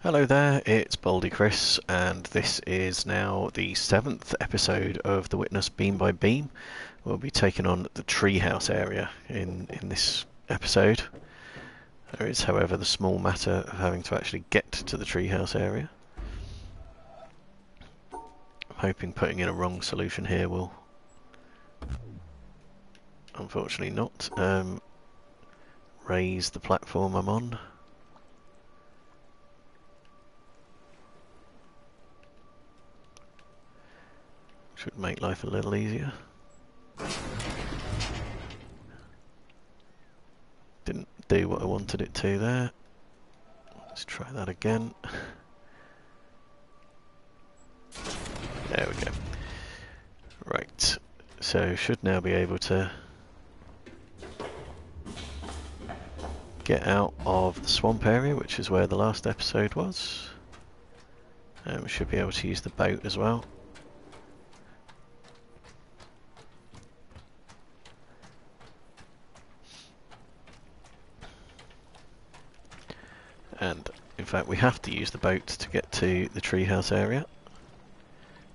Hello there, it's Baldy Chris, and this is now the 7th episode of The Witness Beam by Beam. We'll be taking on the Treehouse area in this episode. There is, however, the small matter of having to actually get to the Treehouse area. I'm hoping putting in a wrong solution here will... unfortunately not. Raise the platform I'm on. Should make life a little easier. Didn't do what I wanted it to there. Let's try that again. There we go. Right, so should now be able to get out of the swamp area, which is where the last episode was. And we should be able to use the boat as well. And in fact we have to use the boat to get to the treehouse area,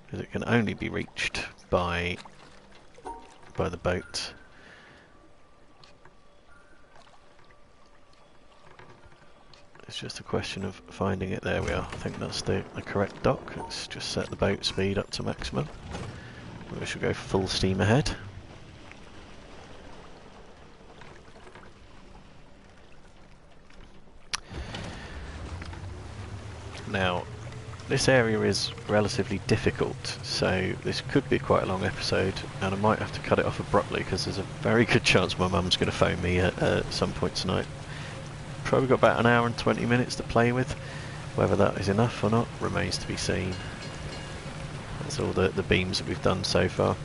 because it can only be reached by the boat. It's just a question of finding it. There we are. I think that's the correct dock. Let's just set the boat speed up to maximum. We should go full steam ahead. Now, this area is relatively difficult, so this could be quite a long episode, and I might have to cut it off abruptly because there's a very good chance my mum's going to phone me at some point tonight. Probably got about an hour and 20 minutes to play with. Whether that is enough or not remains to be seen. That's all the beams that we've done so far.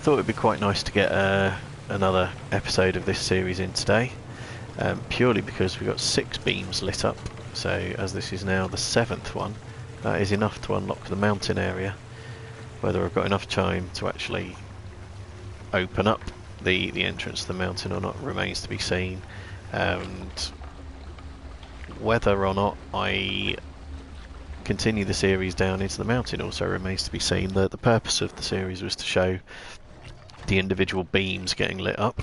Thought it would be quite nice to get another episode of this series in today, purely because we've got 6 beams lit up. So as this is now the 7th one, that is enough to unlock the mountain area. Whether I've got enough time to actually open up the entrance to the mountain or not remains to be seen. And whether or not I continue the series down into the mountain also remains to be seen. The purpose of the series was to show the individual beams getting lit up.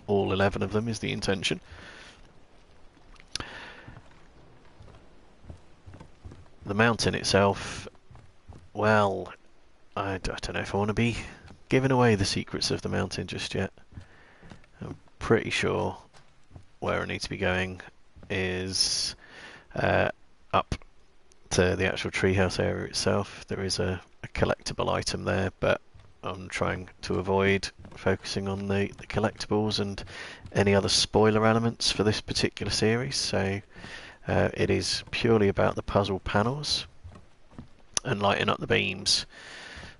All 11 of them is the intention. The mountain itself, well, I don't know if I want to be giving away the secrets of the mountain just yet. I'm pretty sure where I need to be going is up to the actual treehouse area itself. There is a collectible item there, but I'm trying to avoid focusing on the collectibles and any other spoiler elements for this particular series. So it is purely about the puzzle panels and lighting up the beams.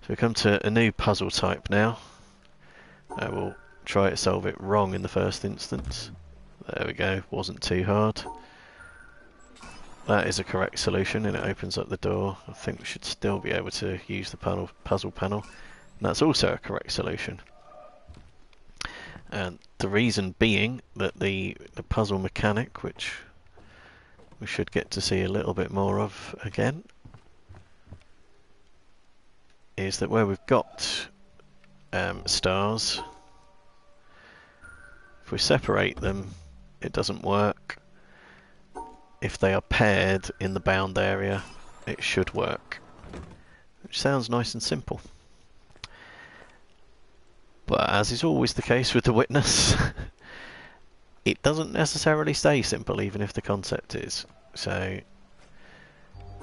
So we come to a new puzzle type now. I will try to solve it wrong in the first instance. There we go, wasn't too hard. That is a correct solution, and it opens up the door. I think we should still be able to use the puzzle panel. And that's also a correct solution. And the reason being that the puzzle mechanic, which we should get to see a little bit more of again, is that where we've got stars, if we separate them, it doesn't work. If they are paired in the bound area, it should work. Which sounds nice and simple. But as is always the case with the Witness, it doesn't necessarily stay simple, even if the concept is. So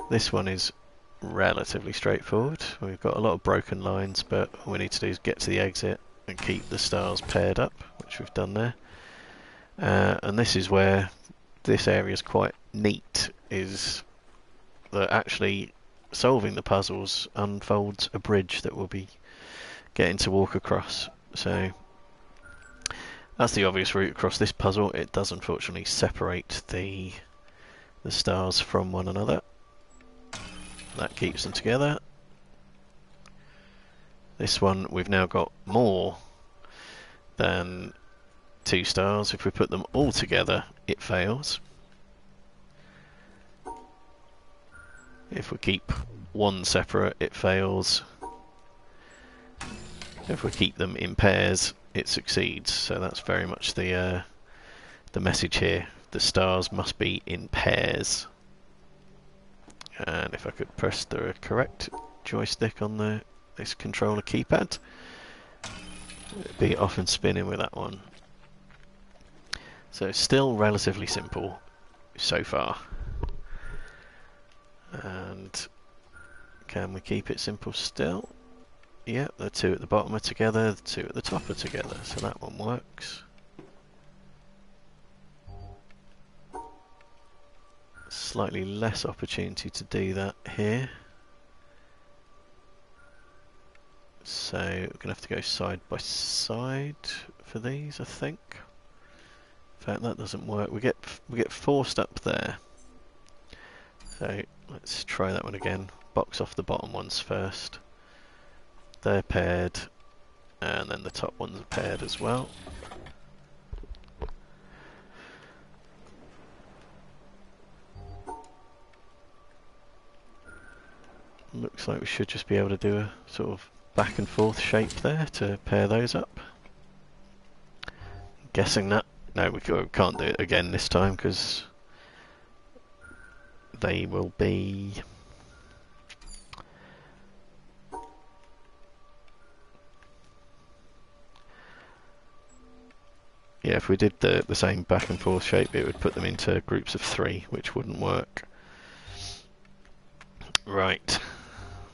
this one is relatively straightforward. We've got a lot of broken lines, but all we need to do is get to the exit and keep the stars paired up, which we've done there. And this is where this area is quite neat, is that actually solving the puzzles unfolds a bridge that we'll be getting to walk across. So that's the obvious route across this puzzle. It does unfortunately separate the stars from one another. That keeps them together. This one we've now got more than 2 stars. If we put them all together, it fails. If we keep one separate, it fails. If we keep them in pairs, it succeeds. So that's very much the message here. The stars must be in pairs. And if I could press the correct joystick on this controller keypad, it'd be off and spinning with that one. So still relatively simple so far. And can we keep it simple still? Yep, the two at the bottom are together, the two at the top are together, so that one works. Slightly less opportunity to do that here. So we're going to have to go side by side for these, I think. In fact, that doesn't work. We get forced up there. So let's try that one again. Box off the bottom ones first. They're paired, and then the top ones are paired as well. Looks like we should just be able to do a sort of back and forth shape there to pair those up. Guessing that. No, we can't do it again this time because they will be... Yeah, if we did the same back and forth shape, it would put them into groups of 3, which wouldn't work. Right,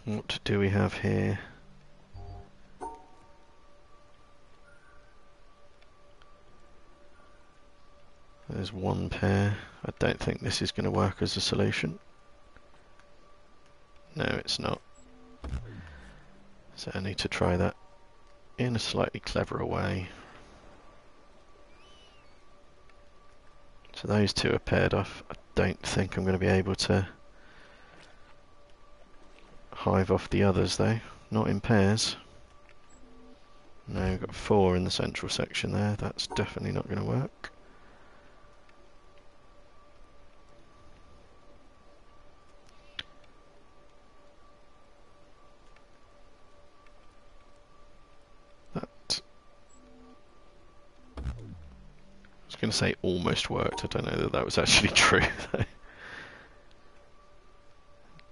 what do we have here? There's one pair. I don't think this is going to work as a solution. No, it's not. So I need to try that in a slightly cleverer way. So those two are paired off. I don't think I'm going to be able to hive off the others though. Not in pairs. No, we've got 4 in the central section there. That's definitely not going to work. I was going to say almost worked. I don't know that that was actually true though.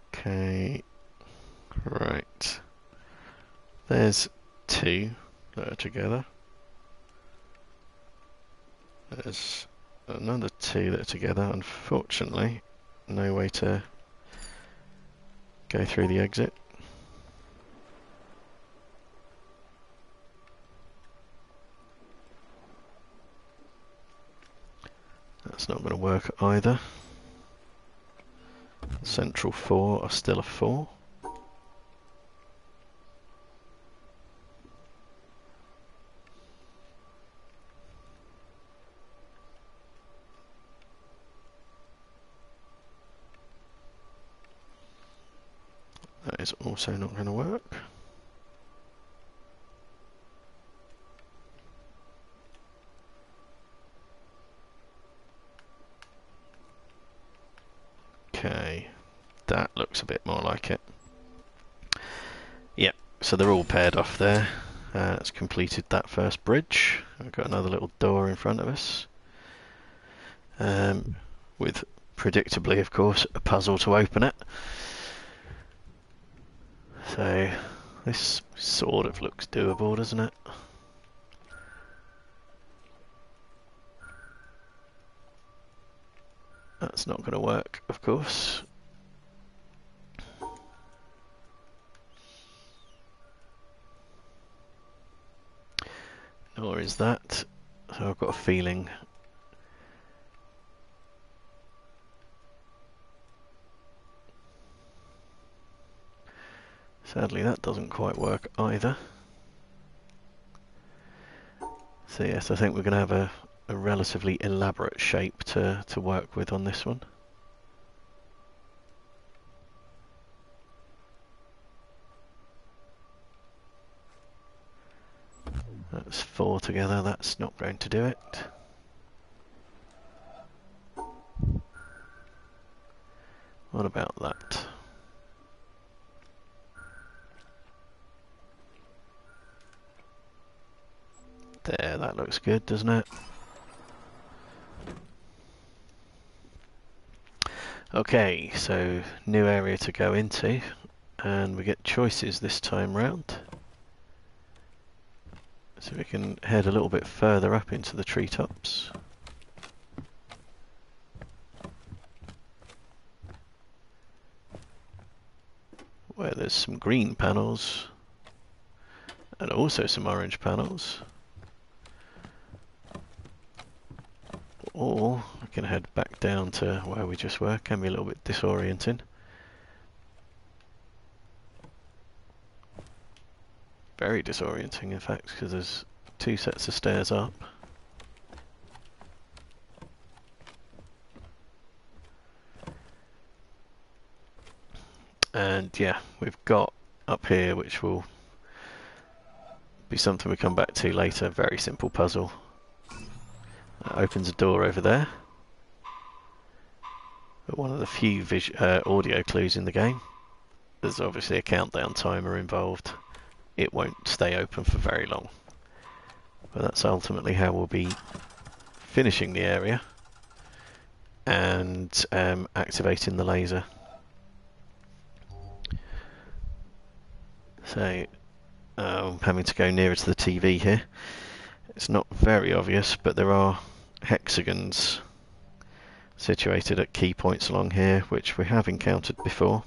Okay, right. There's 2 that are together. There's another 2 that are together. Unfortunately, no way to go through the exit. That's not going to work either. Central 4 are still a 4. That is also not going to work. Okay, that looks a bit more like it. Yep, so they're all paired off there. It's completed that first bridge. We've got another little door in front of us. With, predictably of course, a puzzle to open it. So, this sort of looks doable, doesn't it? That's not going to work, of course. Nor is that. So I've got a feeling sadly that doesn't quite work either. So yes, I think we're going to have a relatively elaborate shape to work with on this one. That's 4 together, that's not going to do it. What about that? that looks good, doesn't it? Okay, so new area to go into, and we get choices this time round. So we can head a little bit further up into the treetops. Where there's some green panels and also some orange panels. Or we can head back down to where we just were. Can be a little bit disorienting. Very disorienting, in fact, because there's 2 sets of stairs up. And yeah, we've got up here, which will be something we come back to later. Very simple puzzle. That opens a door over there. But one of the few audio clues in the game. There's obviously a countdown timer involved. It won't stay open for very long. But that's ultimately how we'll be finishing the area and activating the laser. So I'm having to go nearer to the TV here. It's not very obvious, but there are hexagons situated at key points along here, which we have encountered before.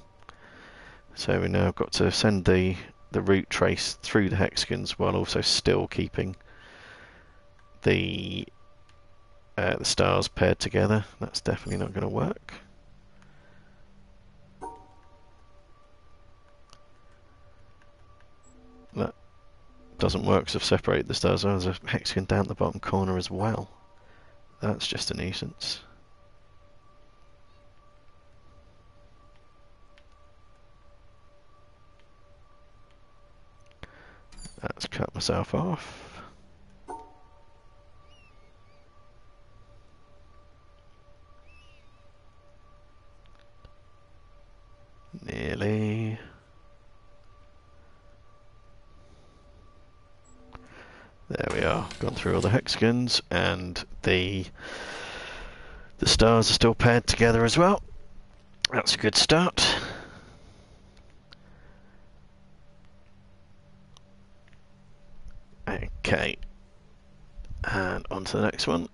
So we now got to send the route trace through the hexagons while also still keeping the stars paired together. That's definitely not going to work. That doesn't work because I've separated the stars. There's a hexagon down the bottom corner as well. That's just a nuisance. Let's cut myself off. Nearly. There we are. Gone through all the hexagons, and the stars are still paired together as well. That's a good start. Okay, and on to the next one.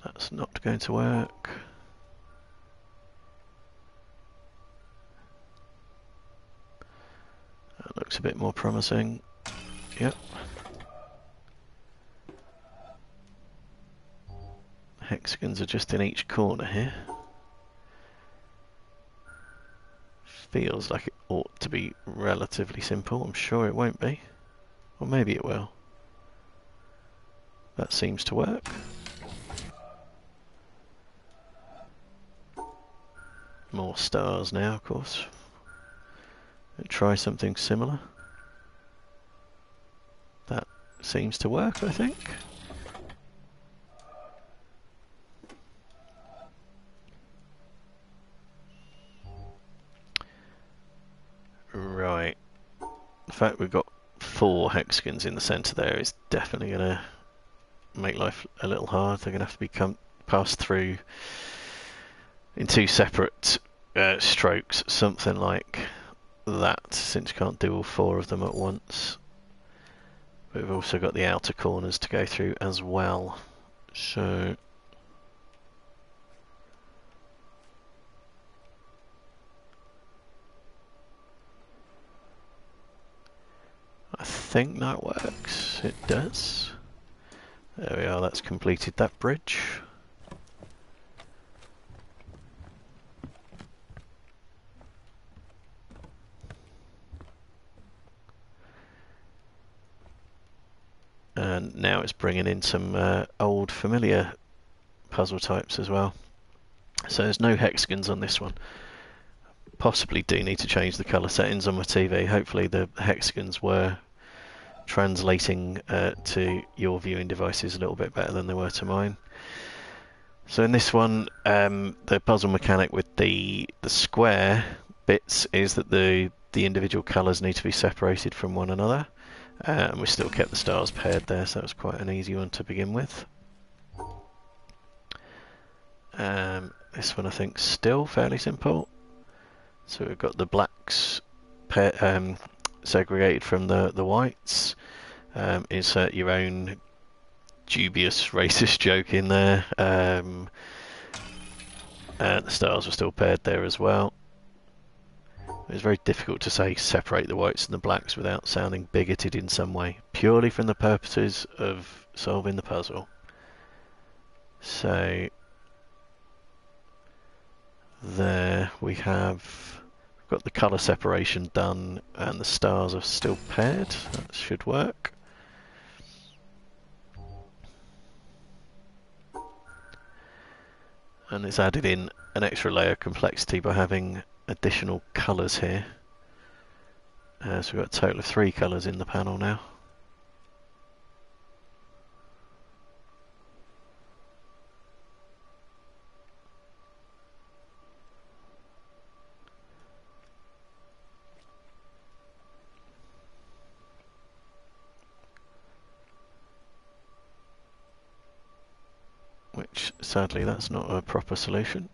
That's not going to work. That looks a bit more promising. Yep. Hexagons are just in each corner here. Feels like it ought to be relatively simple. I'm sure it won't be. Or maybe it will. That seems to work. More stars now, of course. And try something similar. That seems to work, I think. Right. The fact we've got 4 hexagons in the centre there is definitely going to make life a little hard. They're going to have to be passed through in 2 separate strokes, something like that, since you can't do all 4 of them at once. But we've also got the outer corners to go through as well. So I think that works. It does. There we are, that's completed that bridge. And now it's bringing in some old familiar puzzle types as well. So there's no hexagons on this one. Possibly do need to change the colour settings on my TV. Hopefully the hexagons were translating to your viewing devices a little bit better than they were to mine. So in this one, the puzzle mechanic with the square bits is that the individual colours need to be separated from one another. We still kept the stars paired there, so it was quite an easy one to begin with. This one I think still fairly simple. So we've got the blacks segregated from the whites. Insert your own dubious racist joke in there. And the stars were still paired there as well. It was very difficult to say separate the whites and the blacks without sounding bigoted in some way, purely from the purposes of solving the puzzle. So there we have got the colour separation done and the stars are still paired. That should work. And it's added in an extra layer of complexity by having additional colours here. So we've got a total of 3 colours in the panel now. Which, sadly, that's not a proper solution.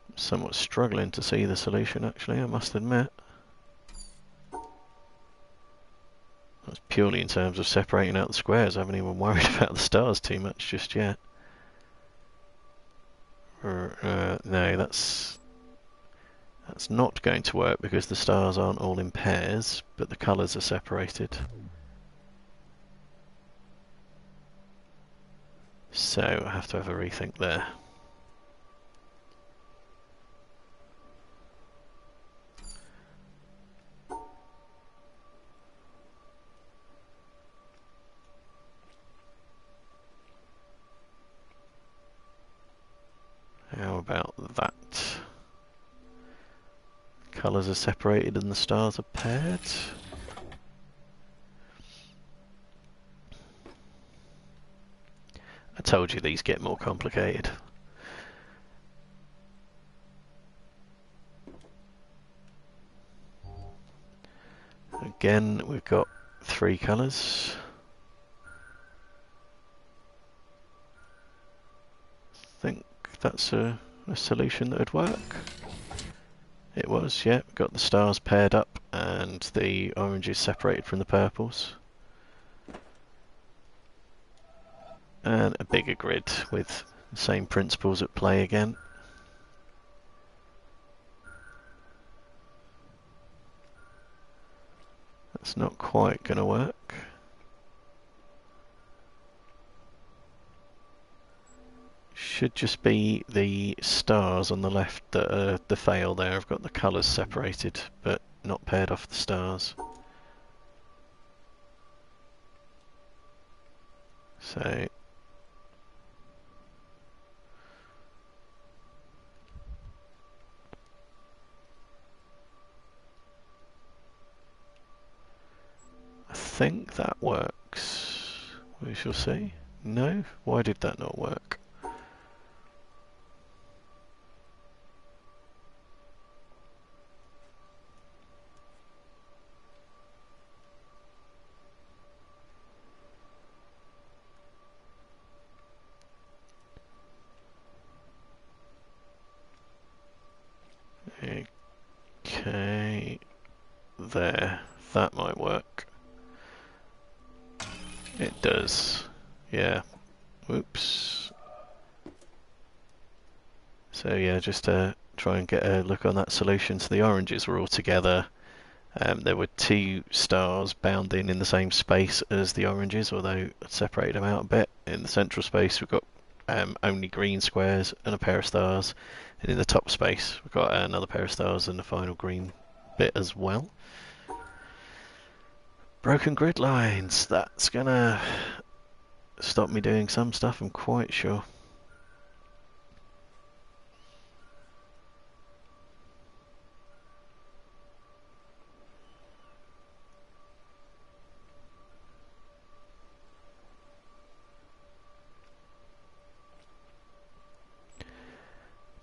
I'm somewhat struggling to see the solution, actually, I must admit. That's purely in terms of separating out the squares. I haven't even worried about the stars too much just yet. No, that's not going to work because the stars aren't all in pairs, but the colours are separated. So I have to have a rethink there. How about that? Colours are separated and the stars are paired. I told you these get more complicated. Again, we've got 3 colours. I think that's a solution that would work. It was, yeah. Got the stars paired up and the oranges separated from the purples. And a bigger grid with the same principles at play again. That's not quite going to work. Should just be the stars on the left that are the fail there. I've got the colours separated but not paired off the stars. So I think that works. We shall see. No? Why did that not work? Okay, there. That might work. It does. Yeah. Whoops. So yeah, just to try and get a look on that solution. So the oranges were all together. There were 2 stars bound in the same space as the oranges, although I'd separated them out a bit. In the central space we've got only green squares and a pair of stars, and in the top space we've got another pair of stars and the final green bit as well. Broken grid lines, that's gonna stop me doing some stuff, I'm quite sure.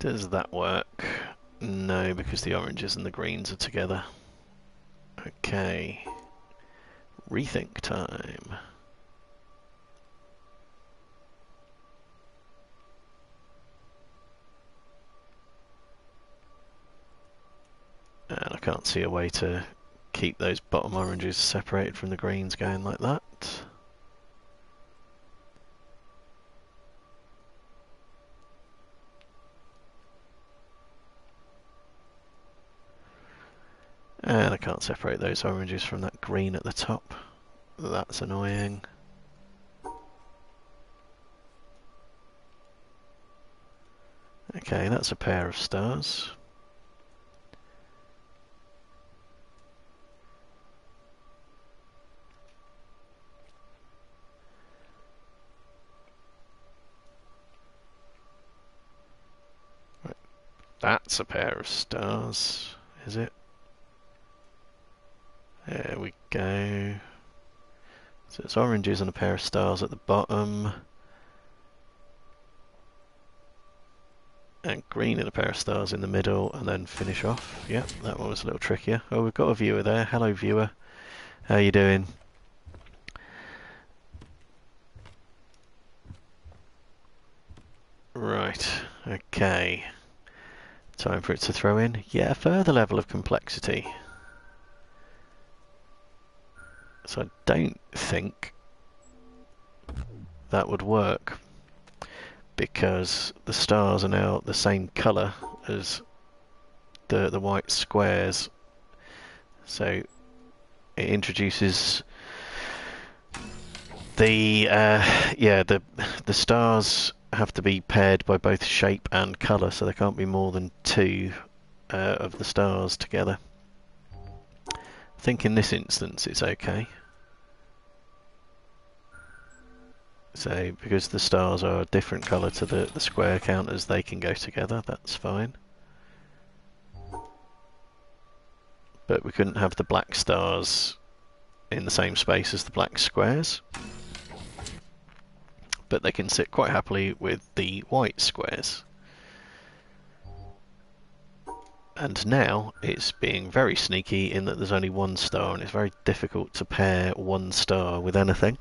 Does that work? No, because the oranges and the greens are together. Okay. Rethink time. And I can't see a way to keep those bottom oranges separated from the greens going like that. And I can't separate those oranges from that green at the top. That's annoying. Okay, that's a pair of stars. Right. That's a pair of stars, is it? There we go. So it's oranges and a pair of stars at the bottom. And green and a pair of stars in the middle, and then finish off. Yep, that one was a little trickier. Oh, we've got a viewer there. Hello, viewer. How you doing? Right, okay. Time for it to throw in yet a further level of complexity. So I don't think that would work, because the stars are now the same colour as the white squares. So it introduces the the stars have to be paired by both shape and colour, so there can't be more than two of the stars together. I think in this instance it's okay. So because the stars are a different colour to the square counters, they can go together, that's fine. But we couldn't have the black stars in the same space as the black squares. But they can sit quite happily with the white squares. And now it's being very sneaky in that there's only one star, and it's very difficult to pair one star with anything,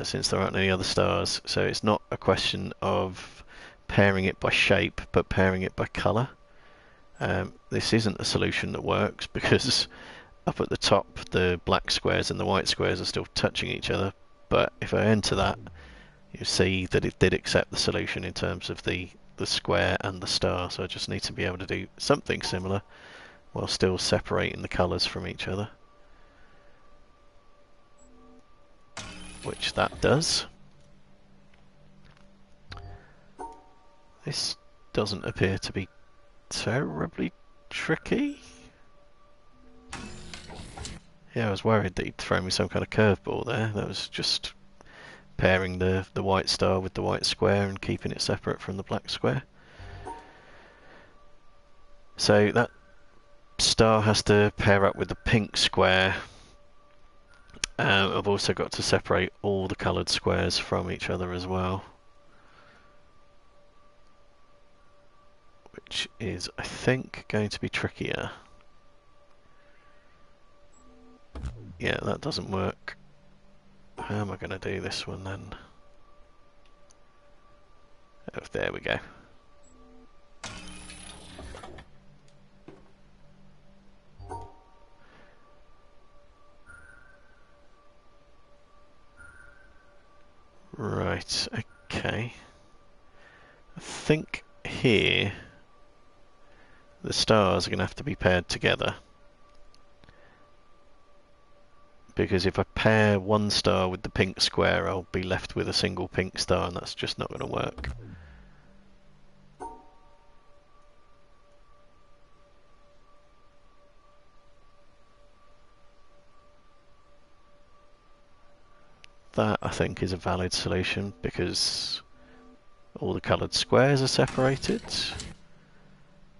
since there aren't any other stars. So it's not a question of pairing it by shape, but pairing it by colour. This isn't a solution that works, because up at the top the black squares and the white squares are still touching each other. But if I enter that, you see that it did accept the solution in terms of the square and the star. So I just need to be able to do something similar while still separating the colours from each other, which that does. This doesn't appear to be terribly tricky. Yeah, I was worried that he'd throw me some kind of curveball there. That was just pairing the white star with the white square and keeping it separate from the black square. So that star has to pair up with the pink square. I've also got to separate all the coloured squares from each other as well, which is, I think, going to be trickier. Yeah, that doesn't work. How am I going to do this one then? Oh, there we go. Right, okay. I think here the stars are going to have to be paired together, because if I pair one star with the pink square, I'll be left with a single pink star, and that's just not going to work. That, I think, is a valid solution, because all the coloured squares are separated.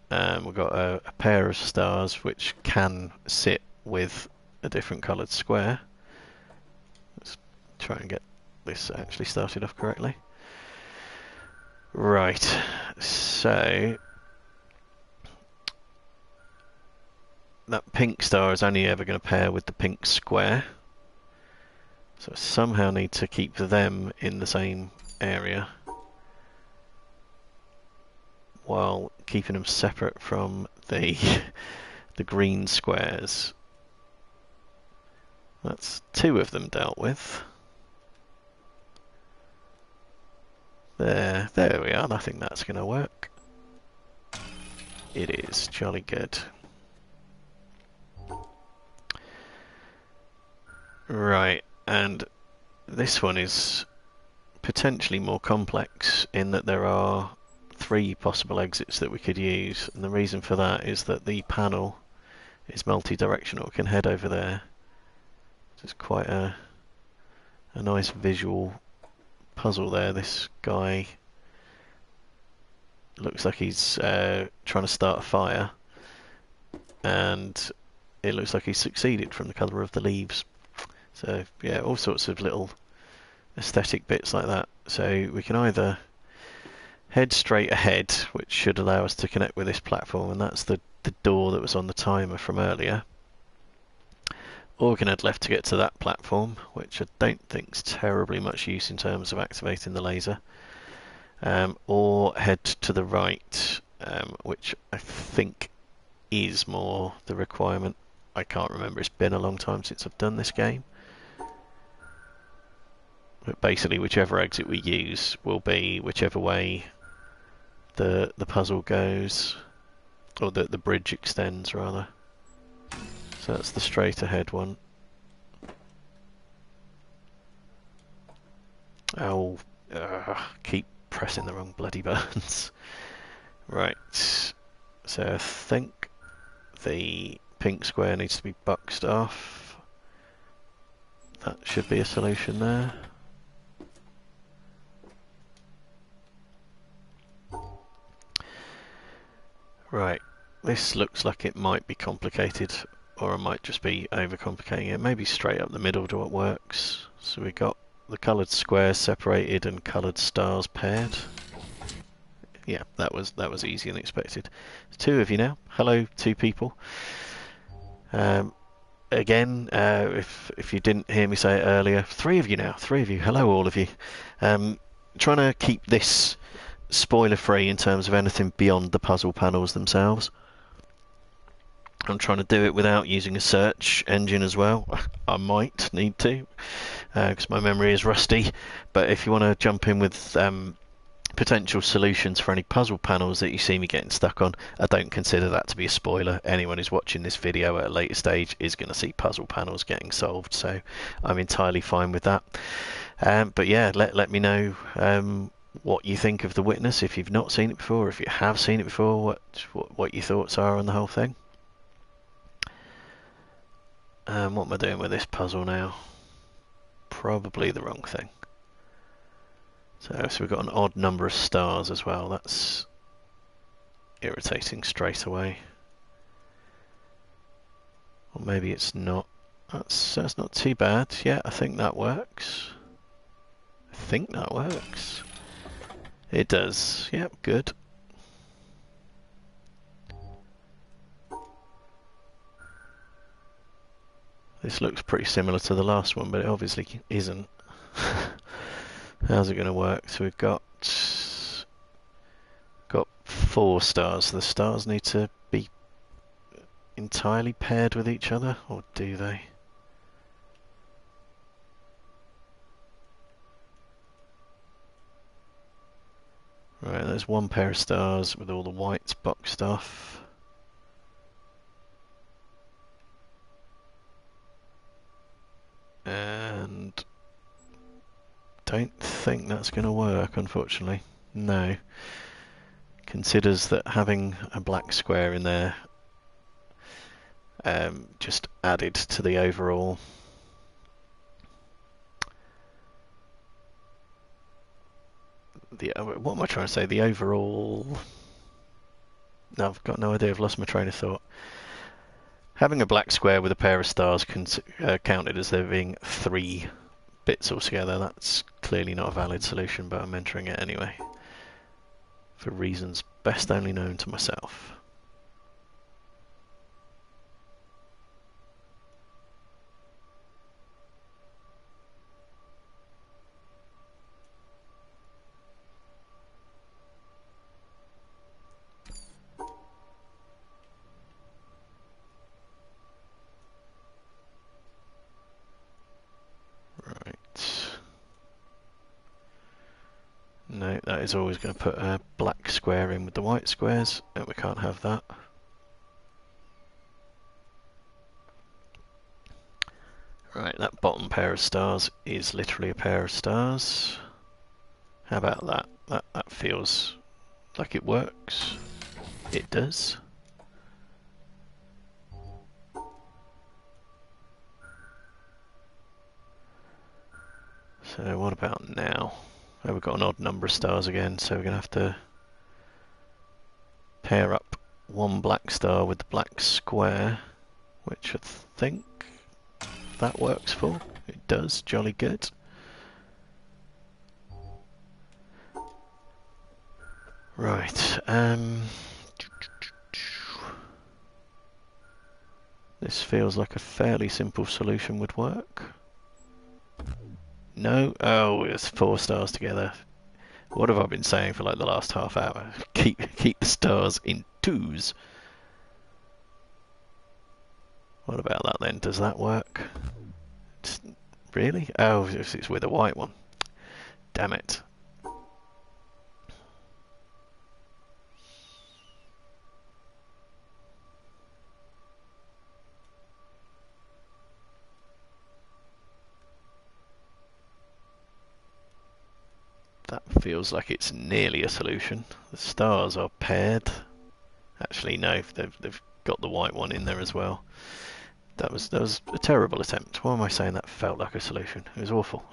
We've got a pair of stars which can sit with a different coloured square. Let's try and get this actually started off correctly. Right, So that pink star is only ever going to pair with the pink square. So I somehow need to keep them in the same area while keeping them separate from the the green squares. That's 2 of them dealt with. There we are. I think that's going to work. It is jolly good. Right, and this one is potentially more complex in that there are 3 possible exits that we could use, and the reason for that is that the panel is multi-directional. It can head over there. It's quite a nice visual puzzle there. This guy looks like he's trying to start a fire, and it looks like he's succeeded from the colour of the leaves. So yeah, all sorts of little aesthetic bits like that. So we can either head straight ahead, which should allow us to connect with this platform, and that's the door that was on the timer from earlier. Or we can head left to get to that platform, which I don't think is terribly much use in terms of activating the laser. Or head to the right, which I think is more the requirement. I can't remember, it's been a long time since I've done this game. But basically whichever exit we use will be whichever way the puzzle goes, or the bridge extends rather. So that's the straight ahead one. Oh, keep pressing the wrong bloody buttons. Right, so I think the pink square needs to be boxed off. That should be a solution there. Right, this looks like it might be complicated, or it might just be overcomplicating it. Maybe straight up the middle to what works. So we got the coloured squares separated and coloured stars paired. Yeah, that was easy and expected. There's 2 of you now. Hello, 2 people. Again, if you didn't hear me say it earlier, 3 of you now. 3 of you. Hello, all of you. Trying to keep this spoiler free in terms of anything beyond the puzzle panels themselves. I'm trying to do it without using a search engine as well. I might need to, because my memory is rusty. But if you want to jump in with potential solutions for any puzzle panels that you see me getting stuck on, I don't consider that to be a spoiler. Anyone who's watching this video at a later stage is going to see puzzle panels getting solved, so I'm entirely fine with that. But yeah, let me know what you think of The Witness, if you've not seen it before. If you have seen it before, what your thoughts are on the whole thing. What am I doing with this puzzle now? Probably the wrong thing. So we've got an odd number of stars as well. That's irritating straight away. Or maybe it's not. That's not too bad. Yeah, I think that works. I think that works. It does. Yep, good. This looks pretty similar to the last one, but it obviously isn't. How's it going to work? So we've got 4 stars. The stars need to be entirely paired with each other, or do they? Right, there's 1 pair of stars with all the whites boxed off. And don't think that's going to work, unfortunately. No. Considers that having a black square in there just added to the overall what am I trying to say? The overall... No, I've got no idea. I've lost my train of thought. Having a black square with a pair of stars counted as there being 3 bits altogether. That's clearly not a valid solution, but I'm entering it anyway. for reasons best only known to myself. No, that is always going to put a black square in with the white squares, and we can't have that. Right, that bottom pair of stars is literally a pair of stars. How about that? That feels like it works. It does. So what about now? Oh, we've got an odd number of stars again, so we're going to have to pair up one black star with the black square, which I think that works for. It does, jolly good. Right, this feels like a fairly simple solution would work. No? Oh, it's 4 stars together. What have I been saying for like the last half hour? Keep the stars in 2s. What about that then? Does that work? Really? Oh, it's with a white one. Damn it. That feels like it's nearly a solution. The stars are paired. Actually, no, they've got the white one in there as well. That was a terrible attempt. Why am I saying that felt like a solution? It was awful.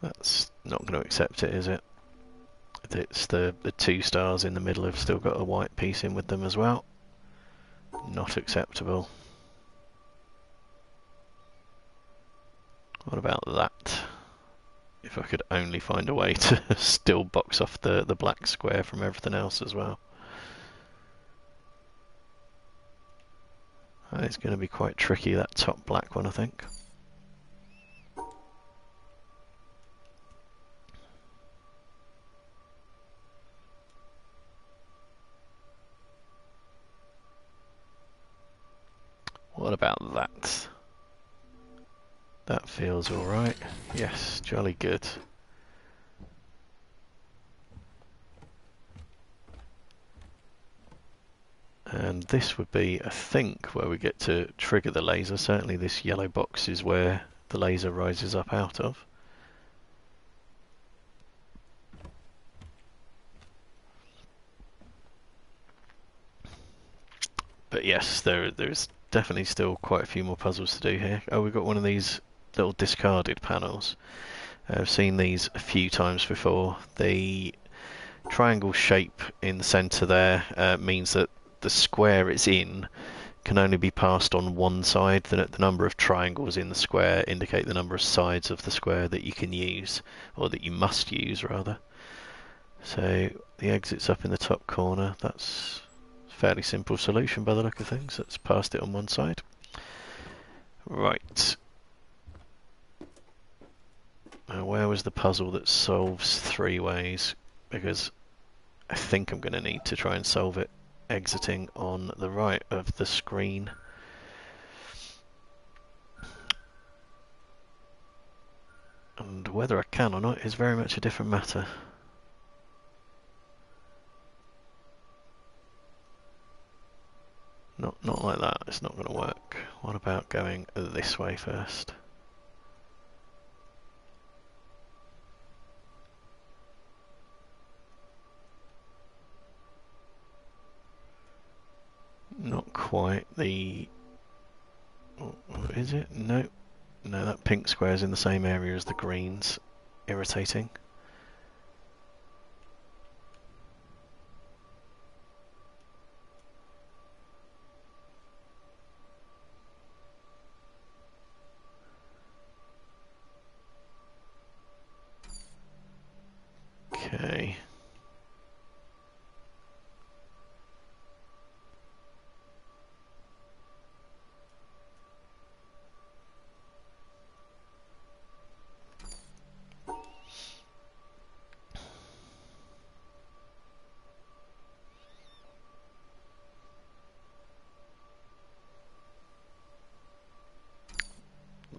That's not going to accept it, is it? It's the 2 stars in the middle have still got a white piece in with them as well. Not acceptable. What about that? If I could only find a way to still box off the black square from everything else as well. It's going to be quite tricky, that top black one, I think. What about that? That feels alright. Yes, jolly good. And this would be, I think, where we get to trigger the laser. Certainly this yellow box is where the laser rises up out of. But yes, there's definitely still quite a few more puzzles to do here. Oh, we've got one of these little discarded panels. I've seen these a few times before. The triangle shape in the centre there means that the square it's in can only be passed on one side. The number of triangles in the square indicate the number of sides of the square that you can use, or that you must use rather. So the exit's up in the top corner. That's a fairly simple solution by the look of things. Let's pass it on one side. Right. Now where was the puzzle that solves 3 ways? Because I think I'm going to need to try and solve it exiting on the right of the screen. And whether I can or not is very much a different matter. Not like that, it's not going to work. What about going this way first? quite. The... is it? No. No, that pink square's in the same area as the greens. Irritating. Okay.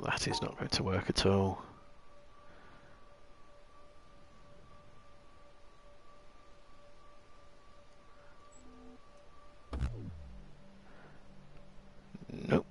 That is not going to work at all. Nope.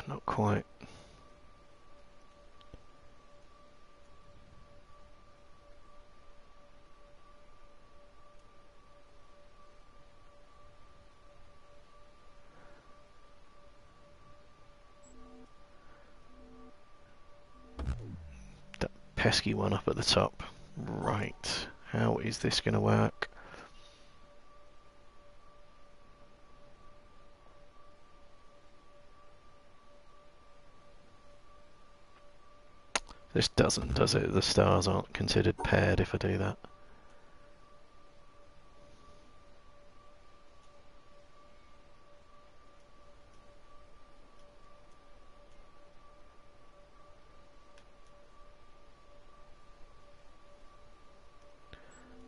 Not quite. That pesky one up at the top. Right. How is this going to work? This doesn't, does it? The stars aren't considered paired if I do that.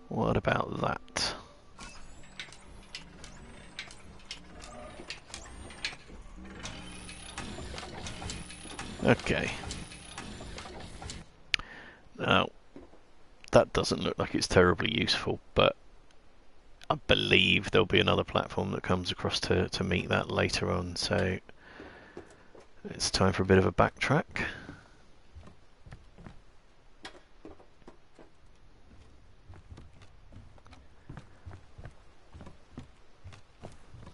What about that? Okay. Now, that doesn't look like it's terribly useful, but I believe there'll be another platform that comes across to meet that later on, so it's time for a bit of a backtrack.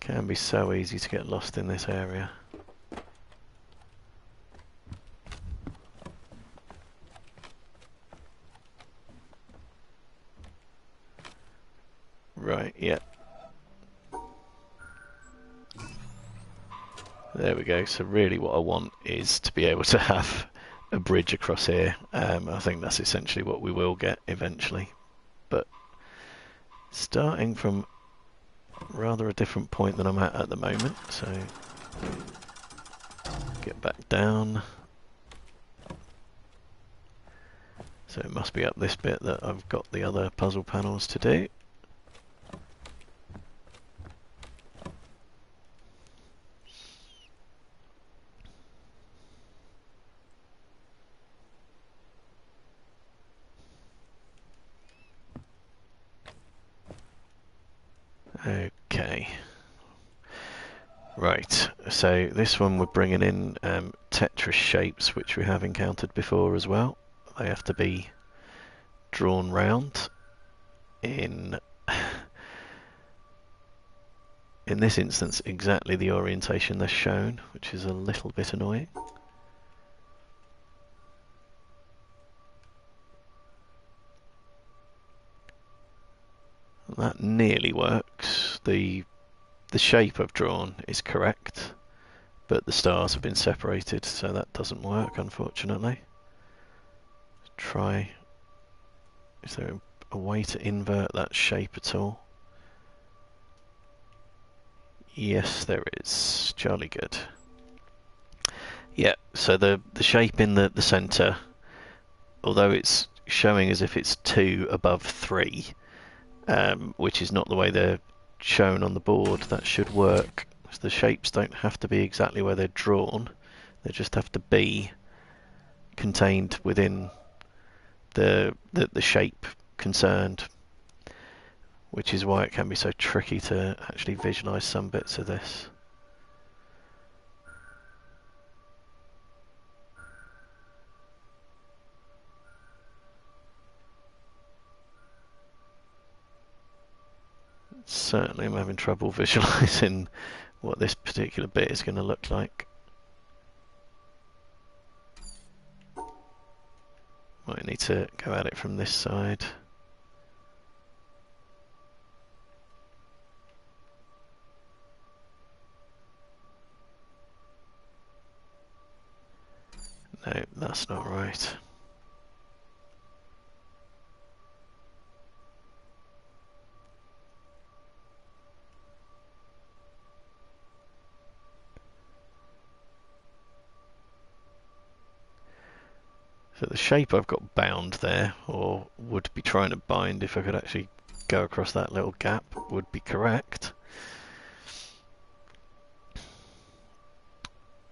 Can be so easy to get lost in this area. Right, yeah. There we go. So really what I want is to be able to have a bridge across here. I think that's essentially what we will get eventually. But starting from rather a different point than I'm at the moment, so get back down. So it must be up this bit that I've got the other puzzle panels to do. Okay. Right, so this one we're bringing in Tetris shapes, which we have encountered before as well. They have to be drawn round in this instance exactly the orientation they're shown, which is a little bit annoying. That nearly works. The shape I've drawn is correct, but the stars have been separated, so that doesn't work, unfortunately. Try. Is there a way to invert that shape at all? Yes, there is. Jolly good. Yeah, so the shape in the centre, although it's showing as if it's 2 above 3, which is not the way they're shown on the board, that should work. So the shapes don't have to be exactly where they're drawn, they just have to be contained within the shape concerned, which is why it can be so tricky to actually visualize some bits of this. Certainly I'm having trouble visualizing what this particular bit is going to look like. Might need to go at it from this side. No, that's not right. So the shape I've got bound there, or would be trying to bind if I could actually go across that little gap, would be correct.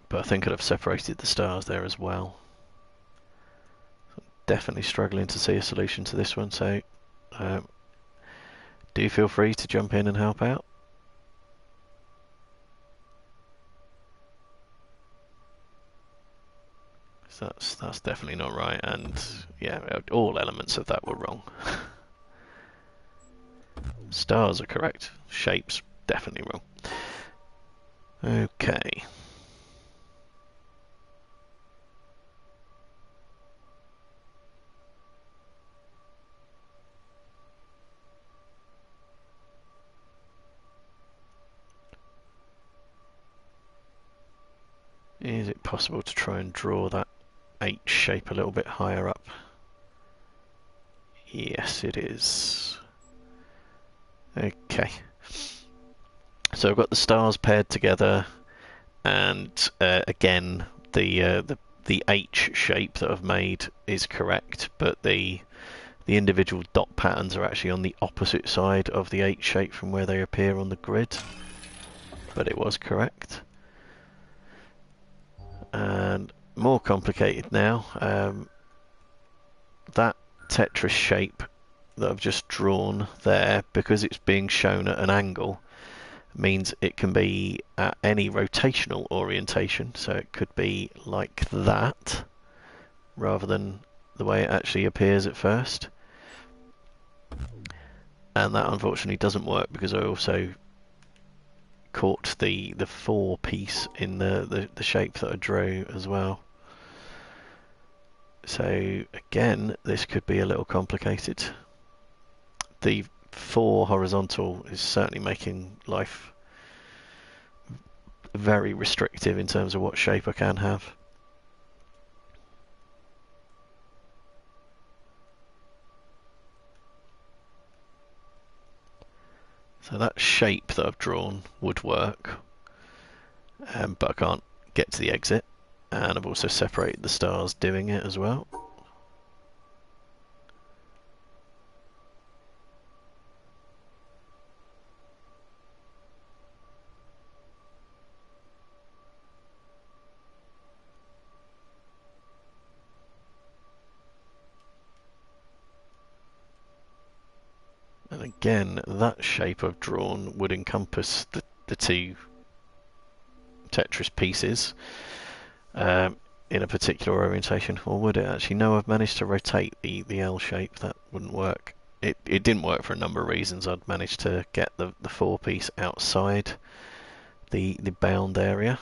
But I think I'd have separated the stars there as well. I'm definitely struggling to see a solution to this one, so do feel free to jump in and help out. So that's definitely not right, and yeah, all elements of that were wrong. Stars are correct, shapes definitely wrong. Okay. Is it possible to try and draw that H shape a little bit higher up? Yes, it is. Okay. So I've got the stars paired together, and again, the H shape that I've made is correct, but the individual dot patterns are actually on the opposite side of the H shape from where they appear on the grid. But it was correct. And more complicated now. That Tetris shape that I've just drawn there, because it's being shown at an angle, means it can be at any rotational orientation. So it could be like that, rather than the way it actually appears at first. And that unfortunately doesn't work because I also caught the 4 piece in the shape that I drew as well. So again, this could be a little complicated. The 4 horizontal is certainly making life very restrictive in terms of what shape I can have. So that shape that I've drawn would work, but I can't get to the exit, and I've also separated the stars doing it as well. And again, that shape I've drawn would encompass the 2 Tetris pieces in a particular orientation, or would it actually? No, I've managed to rotate the L shape. That wouldn't work. It didn't work for a number of reasons. I'd managed to get the 4 piece outside the bound area,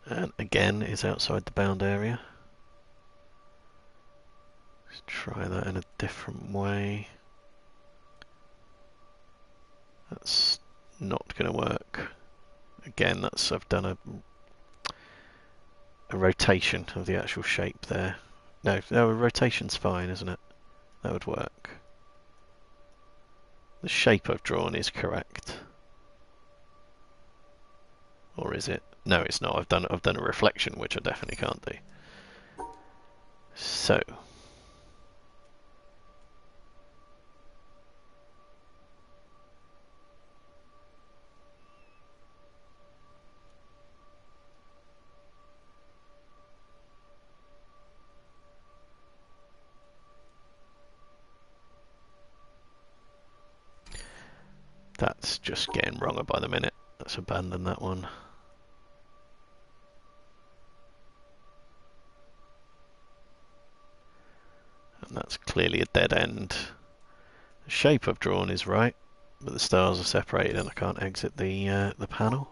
and again is outside the bound area. Let's try that in a different way. That's not going to work. Again, I've done a rotation of the actual shape there. No, a rotation's fine, isn't it? That would work. The shape I've drawn is correct. Or is it? No, it's not. I've done a reflection, which I definitely can't do. So That's just getting wronger by the minute. Let's abandon that one. And that's clearly a dead end. The shape I've drawn is right, but the stars are separated and I can't exit the panel.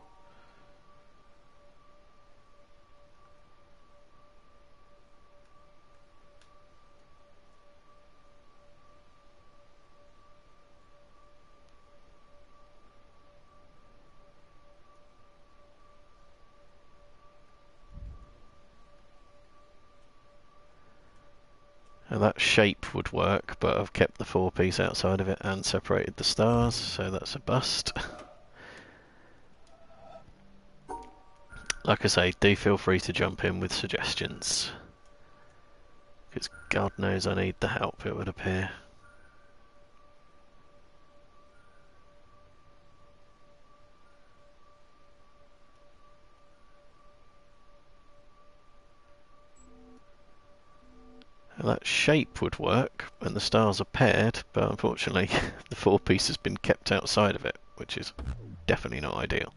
And that shape would work, but I've kept the 4-piece outside of it and separated the stars, so that's a bust. Like I say, do feel free to jump in with suggestions, because God knows I need the help, it would appear. And that shape would work, and the stars are paired, but unfortunately the 4-piece has been kept outside of it, which is definitely not ideal.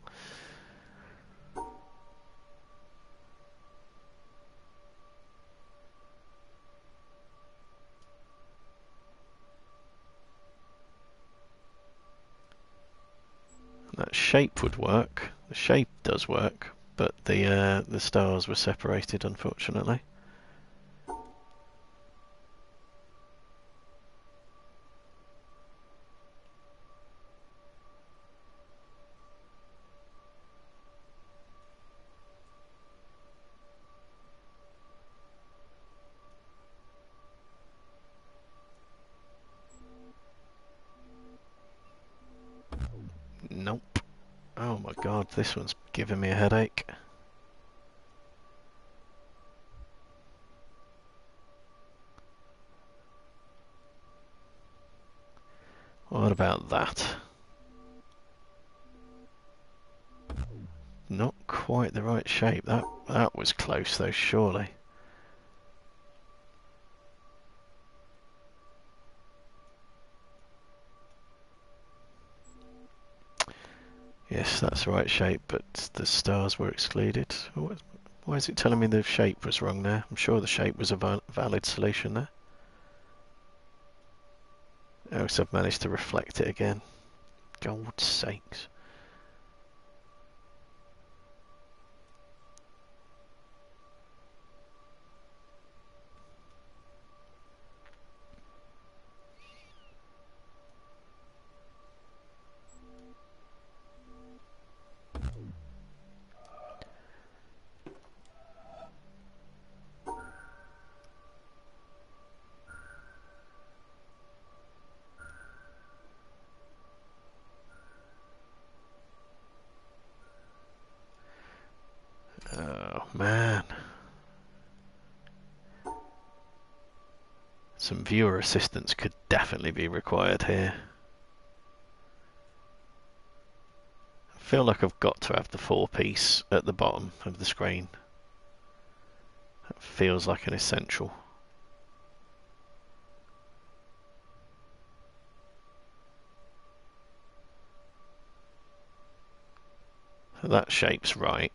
That shape would work. The shape does work, but the stars were separated, unfortunately. Nope. Oh my god, this one's giving me a headache. What about that? Not quite the right shape. That was close though, surely. Yes, that's the right shape, but the stars were excluded. Why is it telling me the shape was wrong there? I'm sure the shape was a valid solution there. Oh, so I've managed to reflect it again. God's sakes. Oh man. Some viewer assistance could definitely be required here. I feel like I've got to have the 4-piece at the bottom of the screen. That feels like an essential. So that shape's right.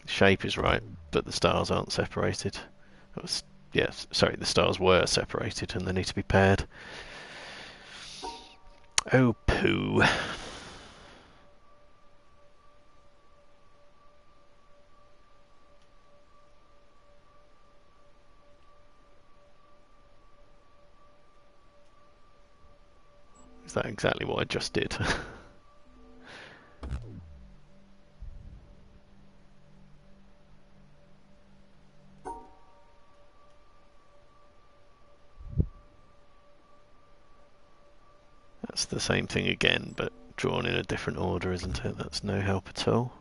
The shape is right, but the stars aren't separated. Yes, sorry, the stars were separated and they need to be paired. Oh, poo. Is that exactly what I just did? That's the same thing again, but drawn in a different order, isn't it? That's no help at all.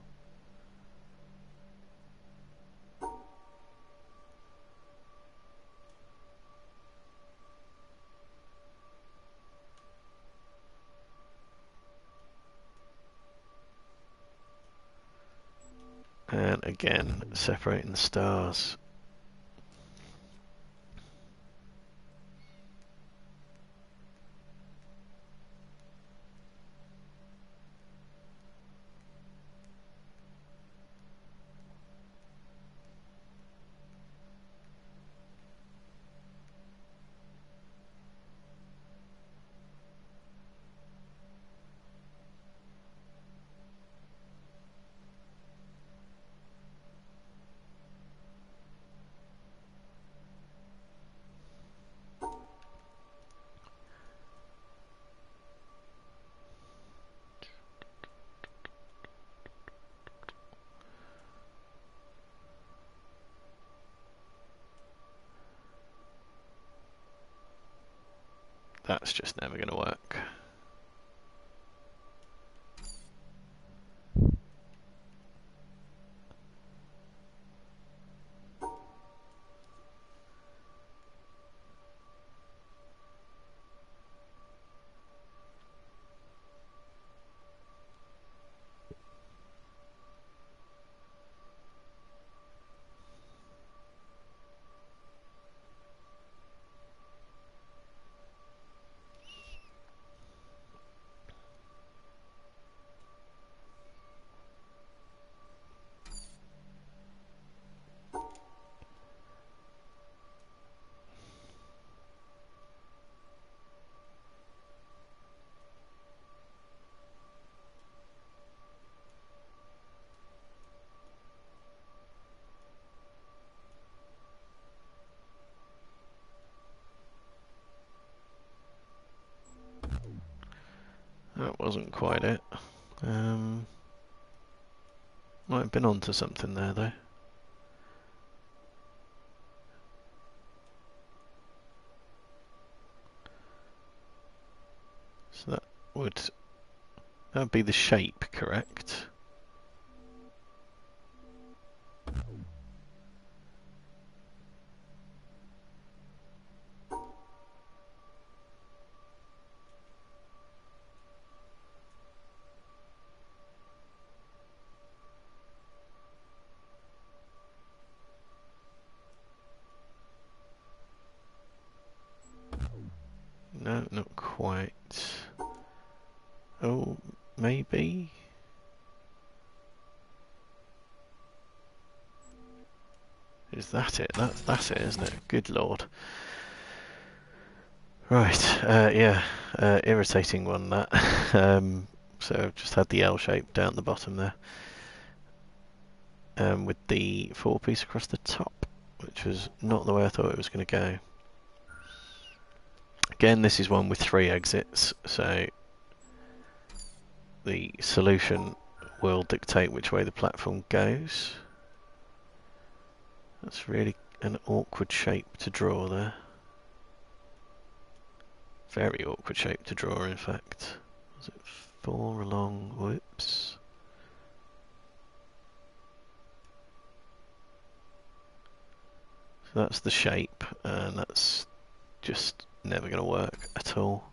And again, separating the stars. That's just never going to work. That wasn't quite it. Might have been onto something there though. So that would be the shape, correct? No, not quite. Oh, maybe? Is that it? That's it, isn't it? Good lord. Right, yeah, irritating one that. So I've just had the L shape down the bottom there. With the 4-piece across the top, which was not the way I thought it was going to go. Again, this is one with 3 exits, so the solution will dictate which way the platform goes. That's really an awkward shape to draw there. Very awkward shape to draw, in fact. Was it 4 along? Whoops. So that's the shape, and that's just never going to work at all.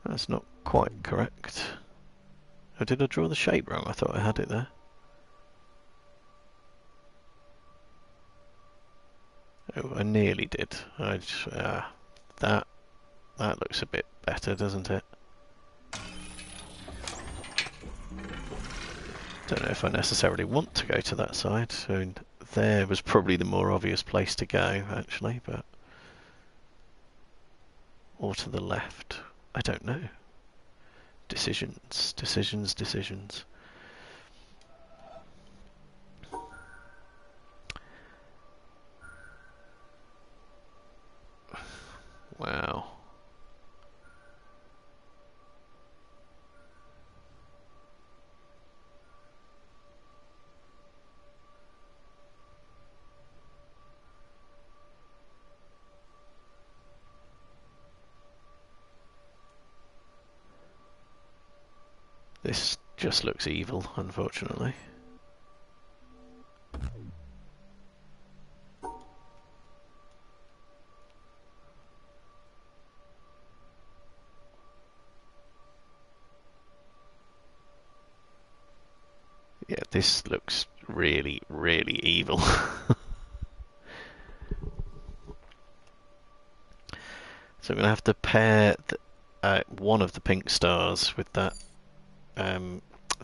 That's not quite correct. Oh, did I draw the shape wrong? I thought I had it there. Oh, I nearly did. I just, that looks a bit better, doesn't it? Don't know if I necessarily want to go to that side. So there was probably the more obvious place to go, actually, but or to the left. I don't know. Decisions, decisions, decisions. Wow. This just looks evil, unfortunately. Yeah, this looks really, really evil. So I'm going to have to pair one of the pink stars with that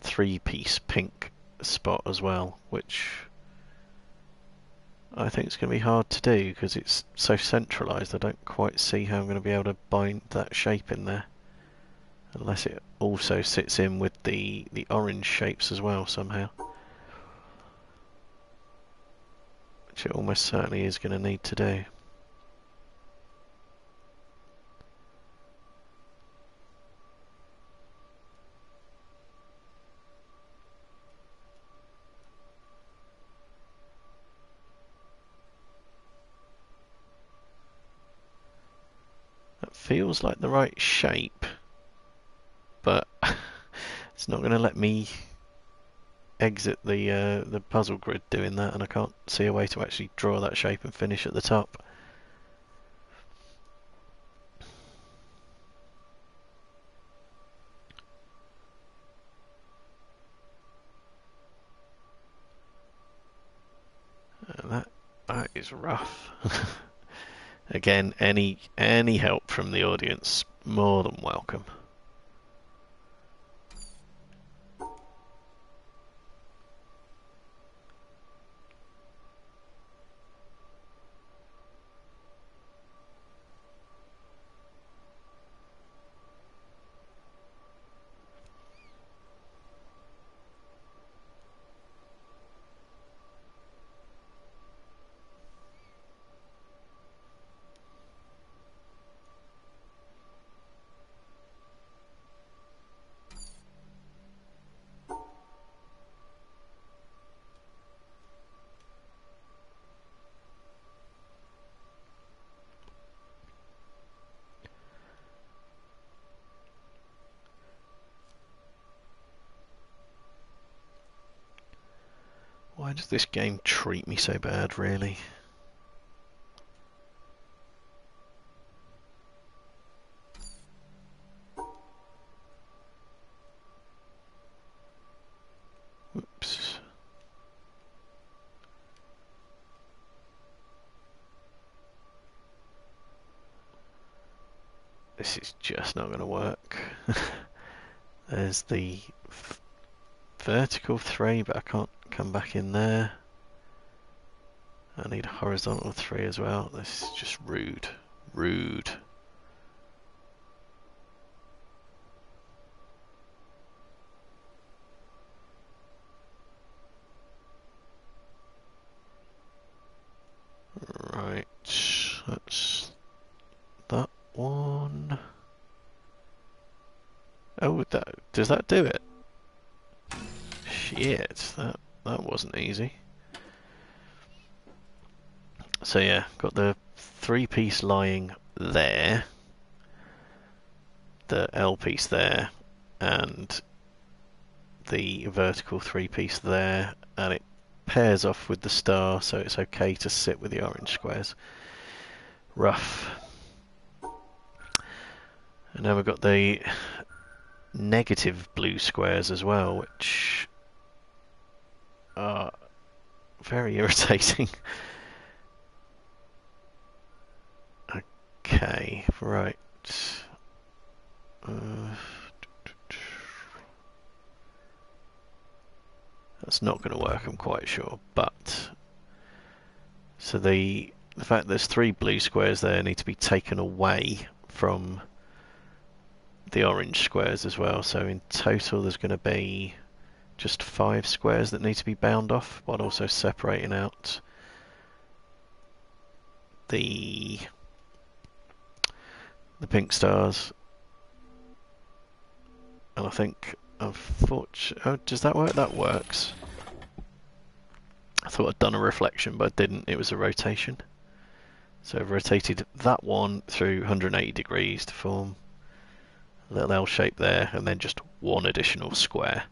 3-piece pink spot as well, which I think it's going to be hard to do because it's so centralised. I don't quite see how I'm going to be able to bind that shape in there. Unless it also sits in with the orange shapes as well somehow. Which it almost certainly is going to need to do. feels like the right shape, but it's not going to let me exit the puzzle grid doing that, and I can't see a way to actually draw that shape and finish at the top. That is rough. Again, any help from the audience, more than welcome. Why does this game treat me so bad, really? Oops. This is just not going to work. There's the vertical 3, but I can't come back in there. I need a horizontal 3 as well. This is just rude. Rude. Right, that's that one. Oh, does that do it? Shit, that wasn't easy. So yeah, got the 3-piece lying there, the L piece there, and the vertical 3-piece there, and it pairs off with the star, so it's okay to sit with the orange squares. Rough. And now we've got the negative blue squares as well, which are very irritating. Okay, right. That's not going to work, I'm quite sure, but so the fact there's 3 blue squares there need to be taken away from the orange squares as well, so in total there's going to be just 5 squares that need to be bound off, while also separating out the pink stars. And I think, unfortunately, oh, does that work? That works. I thought I'd done a reflection, but I didn't. It was a rotation. So I've rotated that one through 180 degrees to form a little L shape there, and then just one additional square,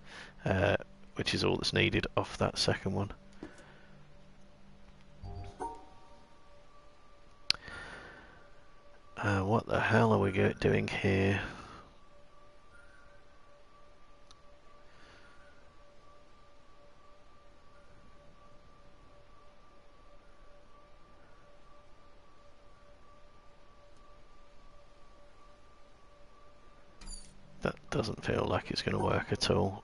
which is all that's needed off that second one. What the hell are we doing here? That doesn't feel like it's going to work at all.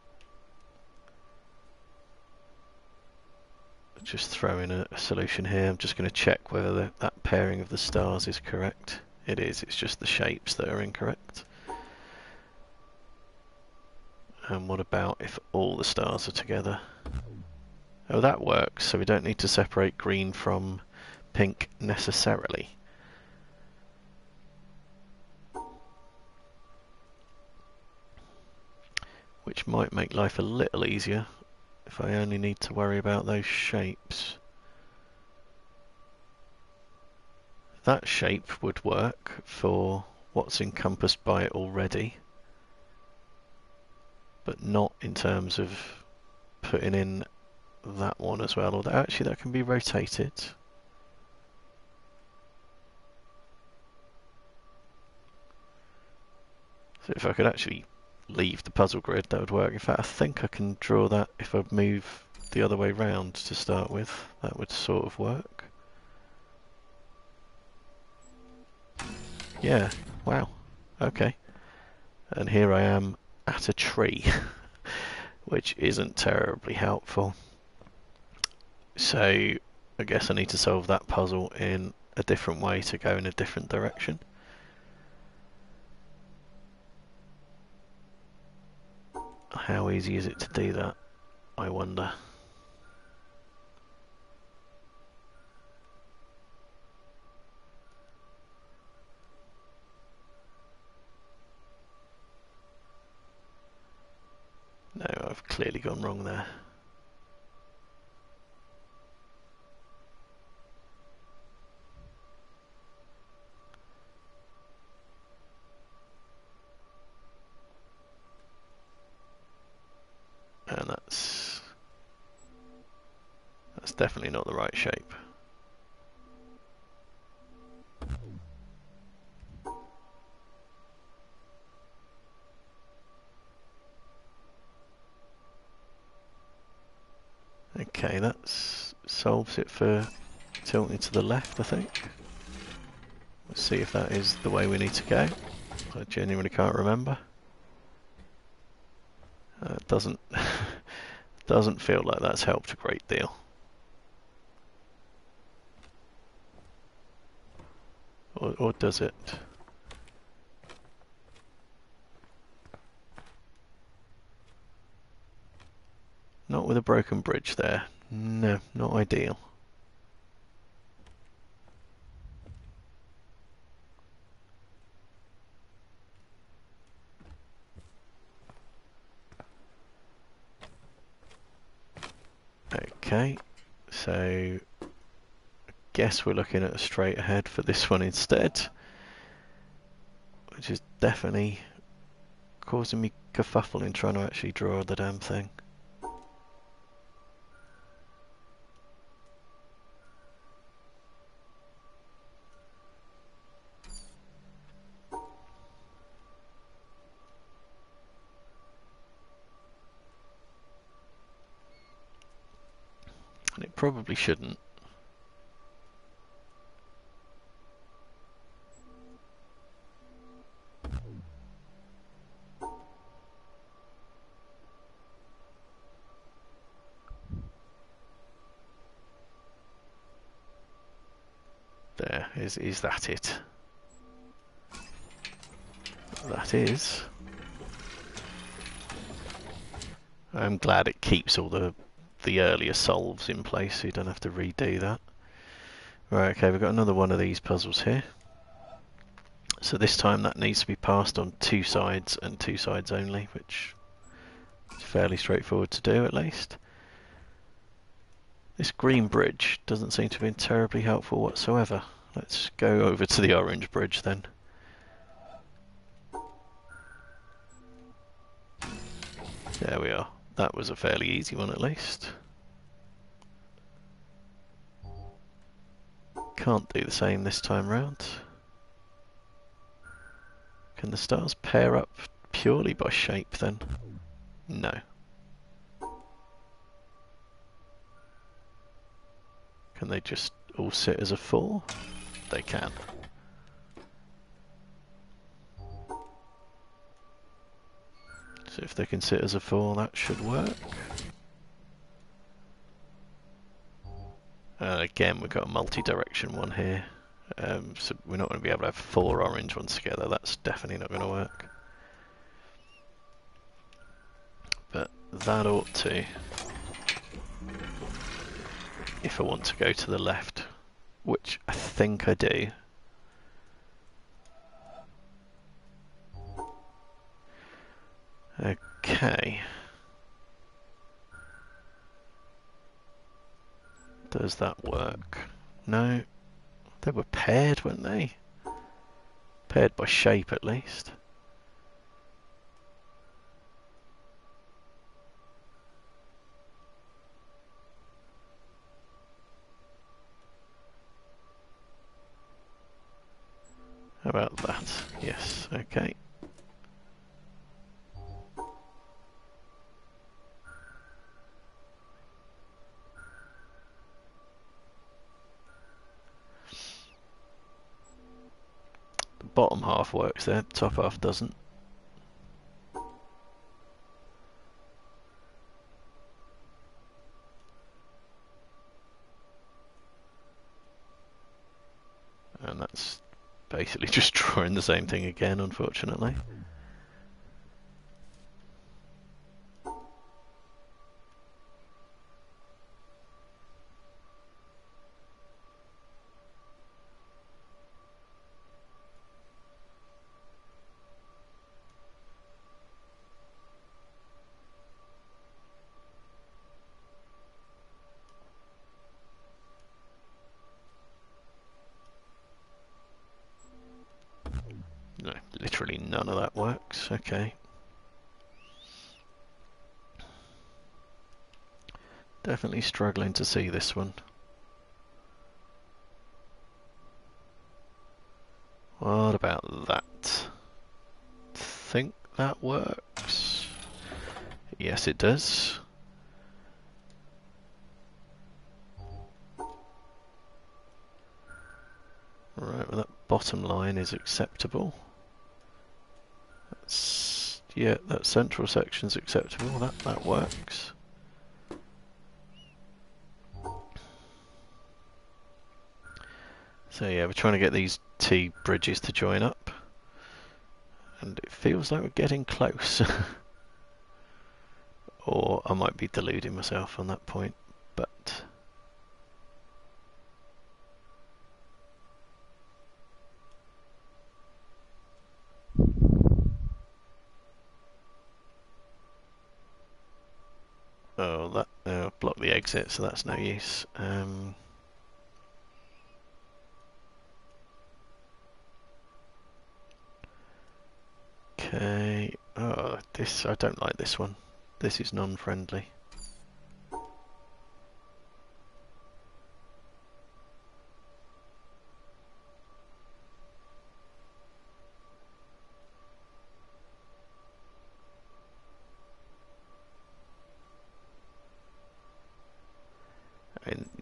Just throw in a solution here. I'm just going to check whether that pairing of the stars is correct. It is, it's just the shapes that are incorrect. And what about if all the stars are together? Oh, that works, so we don't need to separate green from pink necessarily. Which might make life a little easier if I only need to worry about those shapes. That shape would work for what's encompassed by it already, but not in terms of putting in that one as well. Although actually that can be rotated. So if I could actually leave the puzzle grid, that would work. In fact, I think I can draw that if I move the other way round to start with. That would sort of work. Yeah, wow, okay. And here I am at a tree, which isn't terribly helpful. So I guess I need to solve that puzzle in a different way to go in a different direction. How easy is it to do that, I wonder? No, I've clearly gone wrong there. And that's definitely not the right shape. Okay, that solves it for tilting to the left, I think. Let's see if that is the way we need to go. I genuinely can't remember. It doesn't doesn't feel like that's helped a great deal. Or does it? Not with a broken bridge there. No, not ideal. Okay, so I guess we're looking at a straight ahead for this one instead, which is definitely causing me kerfuffle in trying to actually draw the damn thing. And it probably shouldn't. There, is that it? That is. I'm glad it keeps all the earlier solves in place so you don't have to redo that. Right, okay, we've got another one of these puzzles here. So this time that needs to be passed on two sides and two sides only, which is fairly straightforward to do at least. This green bridge doesn't seem to have been terribly helpful whatsoever. Let's go over to the orange bridge then. There we are. That was a fairly easy one at least. Can't do the same this time round. Can the stars pair up purely by shape then? No. Can they just all sit as a 4? They can. So if they can sit as a 4, that should work. Again, we've got a multi-direction one here. So we're not going to be able to have 4 orange ones together. That's definitely not going to work. But that ought to, if I want to go to the left, which I think I do. Okay. Does that work? No. They were paired, weren't they? Paired by shape at least. How about that? Yes, okay. The bottom half works there, top half doesn't. And that's basically just drawing the same thing again, unfortunately. No, literally none of that works. Okay. Definitely struggling to see this one. What about that? Think that works? Yes, it does. Right, well that bottom line is acceptable. Yeah, that central section's acceptable. That works. So yeah, we're trying to get these T bridges to join up, and it feels like we're getting close. Or I might be deluding myself on that point, but oh, that blocked the exit, so that's no use. Okay. Oh, this I don't like this one. This is non-friendly.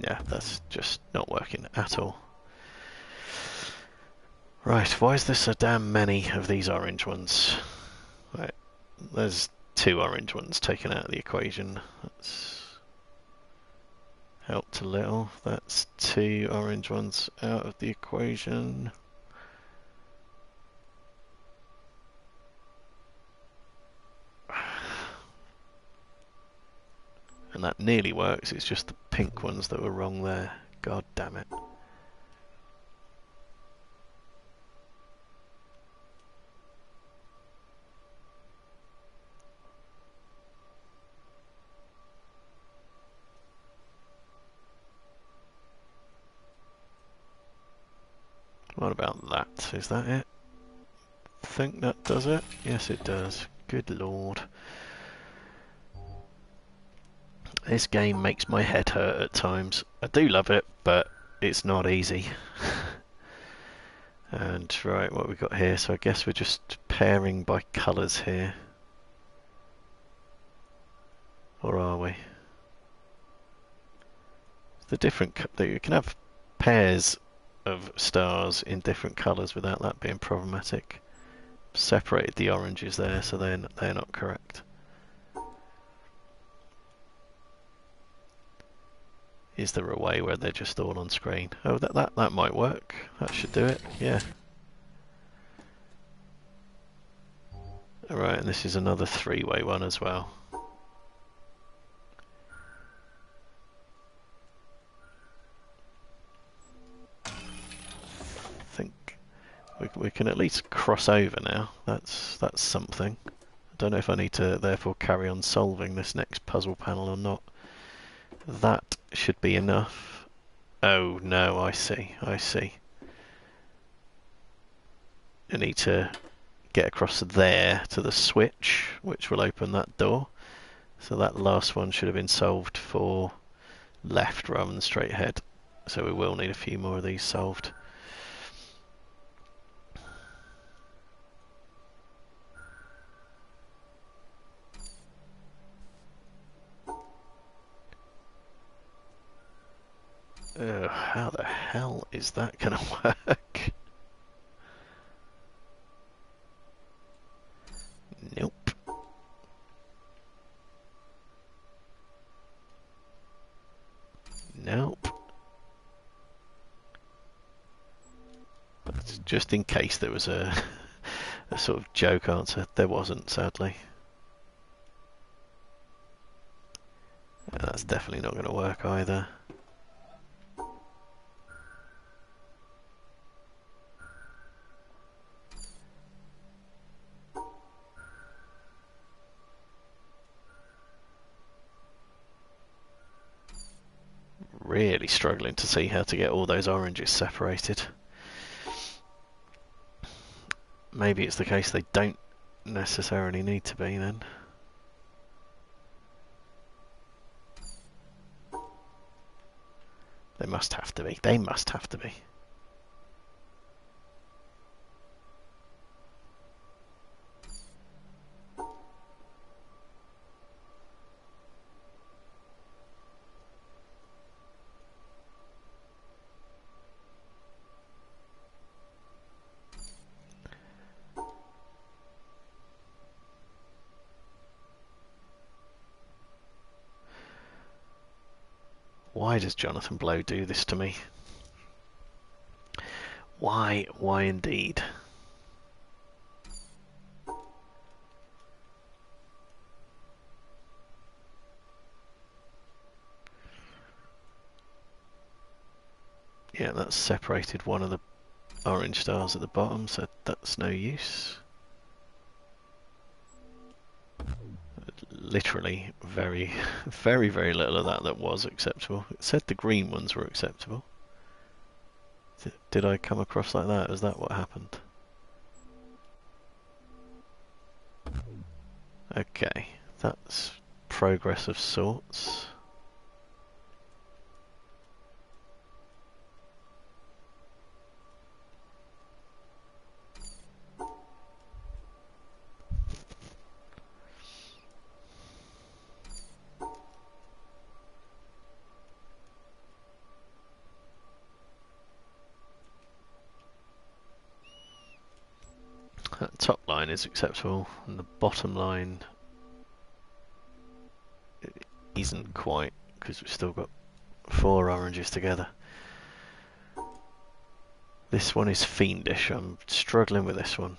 Yeah, that's just not working at all. Right, why is there so damn many of these orange ones? Right, there's 2 orange ones taken out of the equation. That's helped a little. That's 2 orange ones out of the equation. And that nearly works, it's just the pink ones that were wrong there. God damn it. What about that? Is that it? Think that does it? Yes, it does. Good lord. This game makes my head hurt at times. I do love it, but it's not easy. And right, what we got here? So I guess we're just pairing by colours here. Or are we? The different you can have pairs of stars in different colours without that being problematic. Separated the oranges there, so they're not correct. Is there a way where they're just all on screen? Oh, that might work. That should do it. Yeah. Alright, and this is another 3-way one as well. I think we can at least cross over now. That's something. I don't know if I need to therefore carry on solving this next puzzle panel or not. That should be enough. Oh no, I see. I need to get across there to the switch, which will open that door. So that last one should have been solved for left rather than straight ahead. So we will need a few more of these solved. How the hell is that going to work? Nope. Nope. That's just in case there was a sort of joke answer. There wasn't, sadly. That's definitely not going to work either. Really struggling to see how to get all those oranges separated. Maybe it's the case they don't necessarily need to be then. They must have to be. They must have to be. Why does Jonathan Blow do this to me? Why? Why indeed? Yeah, that's separated one of the orange stars at the bottom, so that's no use. Literally very, very little of that was acceptable. It said the green ones were acceptable. Did I come across like that? Is that what happened? Okay, that's progress of sorts. That top line is acceptable, and the bottom line isn't quite, because we've still got 4 oranges together. This one is fiendish. I'm struggling with this one.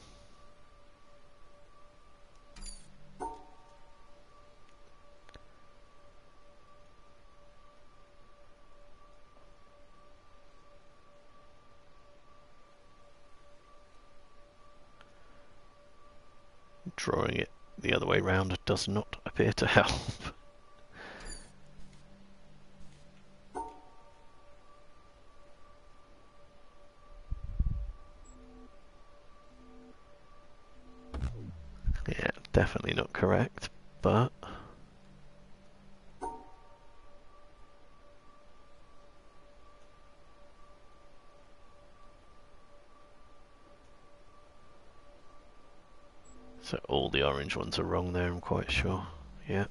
Drawing it the other way round does not appear to help. Yeah, definitely not correct, but so all the orange ones are wrong there, I'm quite sure. Yeah.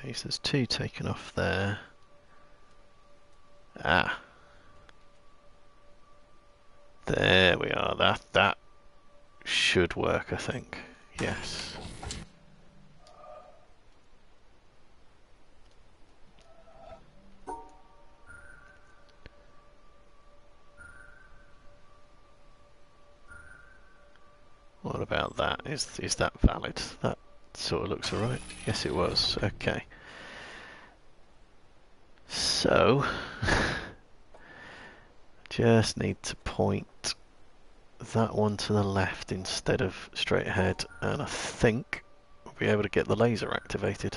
Okay, so there's 2 taken off there. Ah. There we are. That should work, I think. Yes. about that? Is that valid? That sort of looks alright. Yes, it was. Okay. So, just need to point that one to the left instead of straight ahead, and I think we'll be able to get the laser activated.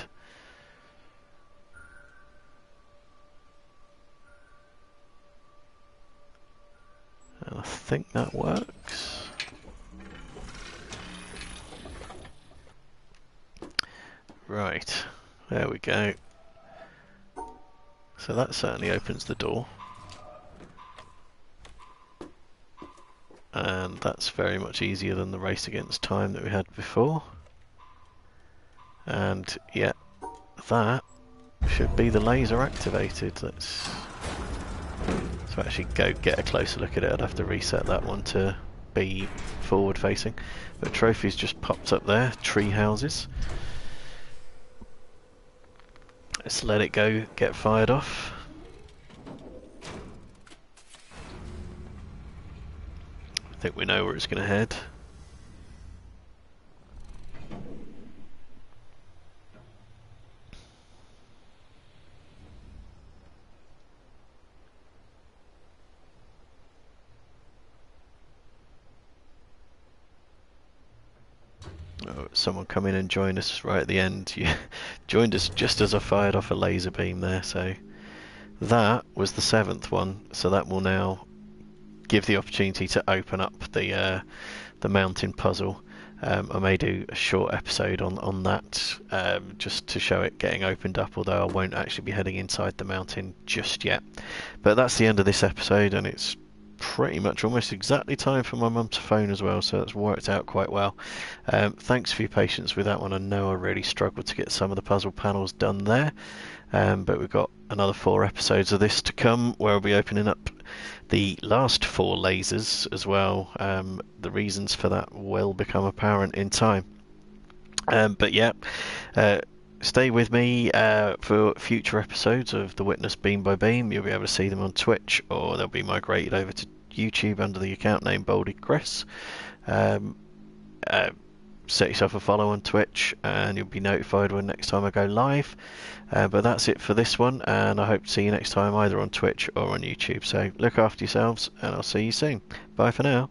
And I think that works. Right, there we go. So that certainly opens the door. And that's very much easier than the race against time that we had before. And yeah, that should be the laser activated. Let's actually go get a closer look at it. I'd have to reset that one to be forward facing. But trophies just popped up there, tree houses. Let's let it go, get fired off. I think we know where it's going to head. Oh, someone come in and join us right at the end. You joined us just as I fired off a laser beam there, so that was the 7th one, so that will now give the opportunity to open up the mountain puzzle. I may do a short episode on that, just to show it getting opened up, although I won't actually be heading inside the mountain just yet. But that's the end of this episode, and it's pretty much almost exactly time for my mum to phone as well, so that's worked out quite well. Thanks for your patience with that one. I know I really struggled to get some of the puzzle panels done there, but we've got another 4 episodes of this to come where I'll be opening up the last 4 lasers as well. The reasons for that will become apparent in time. But yeah, stay with me for future episodes of The Witness Beam by Beam. You'll be able to see them on Twitch, or they'll be migrated over to YouTube under the account name Bolded Chris. Set yourself a follow on Twitch and you'll be notified when next time I go live. But that's it for this one, and I hope to see you next time either on Twitch or on YouTube. So look after yourselves, and I'll see you soon. Bye for now.